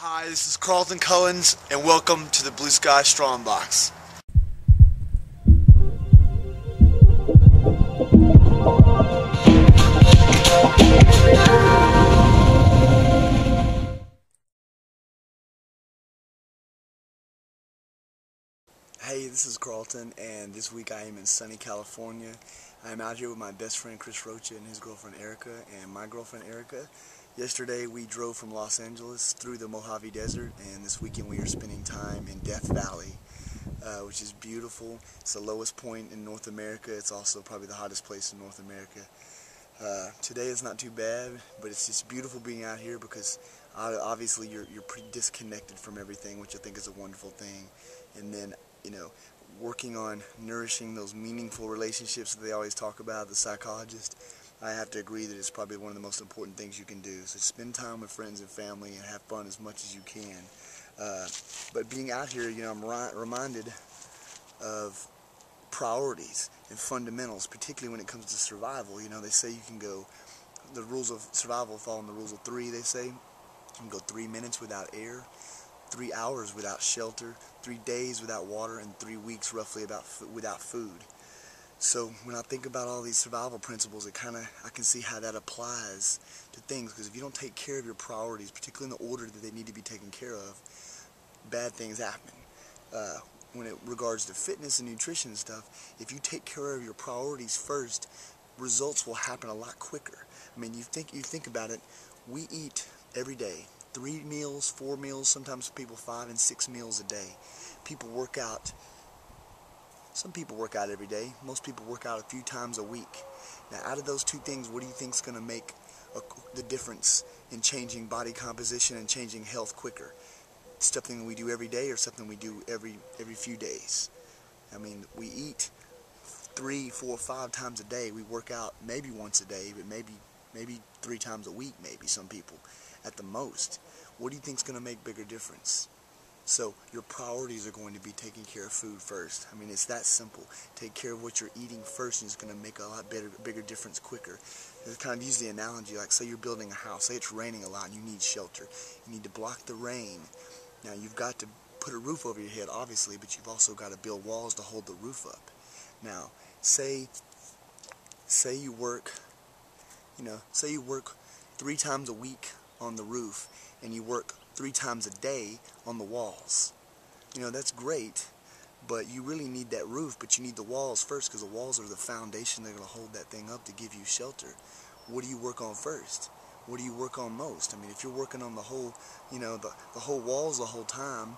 Hi, this is Carlton Cullins, and welcome to the Blue Sky Strongbox. Hey, this is Carlton, and this week I am in sunny California. I am out here with my best friend Chris Rocha and his girlfriend Erica, and my girlfriend Erica. Yesterday we drove from Los Angeles through the Mojave Desert, and this weekend we are spending time in Death Valley, which is beautiful. It's the lowest point in North America. It's also probably the hottest place in North America. Today is not too bad, but it's just beautiful being out here because obviously you're pretty disconnected from everything, which I think is a wonderful thing. And then, you know, working on nourishing those meaningful relationships that they always talk about, the psychologist, I have to agree that it's probably one of the most important things you can do. So spend time with friends and family and have fun as much as you can. But being out here, you know, I'm reminded of priorities and fundamentals, particularly when it comes to survival. You know, they say you can go, the rules of survival fall in the rules of three, they say. You can go 3 minutes without air, 3 hours without shelter, 3 days without water, and 3 weeks roughly without food. So when I think about all these survival principles, I can see how that applies to things, because if you don't take care of your priorities, particularly in the order that they need to be taken care of, bad things happen. When it regards to fitness and nutrition and stuff, if you take care of your priorities first, results will happen a lot quicker. I mean, you think about it, we eat every day, 3 meals, 4 meals, sometimes people 5 and 6 meals a day. People work out. Some people work out every day. Most people work out a few times a week. Now, out of those two things, what do you think is going to make the difference in changing body composition and changing health quicker? Something we do every day or something we do every few days? I mean, we eat 3, 4, 5 times a day. We work out maybe once a day, but maybe 3 times a week, maybe some people at the most. What do you think is going to make bigger difference? So your priorities are going to be taking care of food first. I mean, it's that simple. Take care of what you're eating first, and it's going to make a lot bigger difference quicker. I kind of use the analogy, like say you're building a house. Say it's raining a lot and you need shelter. You need to block the rain. Now you've got to put a roof over your head, obviously, but you've also got to build walls to hold the roof up. Now, say you work, say you work 3 times a week on the roof, and you work 3 times a day on the walls. You know, that's great, but you really need that roof, but you need the walls first, because the walls are the foundation. They're going to hold that thing up to give you shelter. What do you work on first? What do you work on most? I mean, if you're working on the whole, the whole walls the whole time,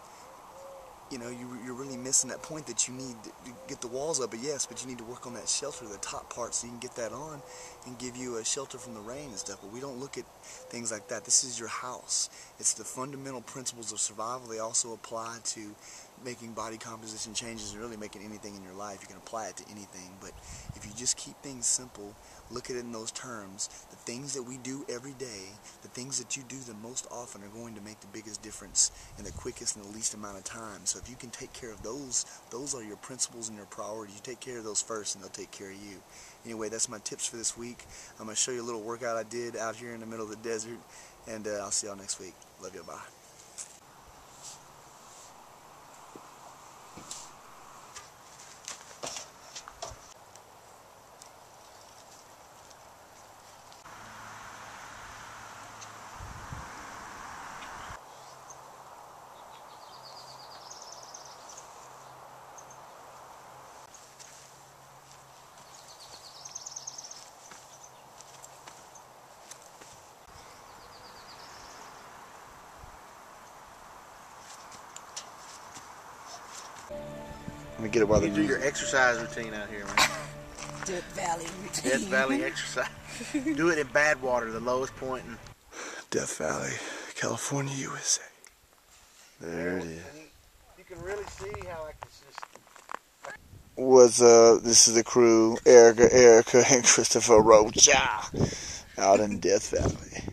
you're really missing that point that you need to get the walls up, but you need to work on that shelter, the top part, so you can get that on and give you a shelter from the rain and stuff. But we don't look at things like that. This is your house. It's the fundamental principles of survival. They also apply to making body composition changes and really making anything in your life. You can apply it to anything, but if you just keep things simple, look at it in those terms, the things that we do every day, the things that you do the most often are going to make the biggest difference in the quickest and the least amount of time. So if you can take care of those are your principles and your priorities. You take care of those first and they'll take care of you. Anyway, that's my tips for this week. I'm going to show you a little workout I did out here in the middle of the desert, and I'll see y'all next week. Love you, bye. Let me get it while you do your exercise routine out here, man. Death Valley routine. Death Valley exercise. Do it in bad water, the lowest point in Death Valley, California, USA. There it is. You can really see how it's just. What's up? This is the crew, Erica, and Christopher Rocha, out in Death Valley.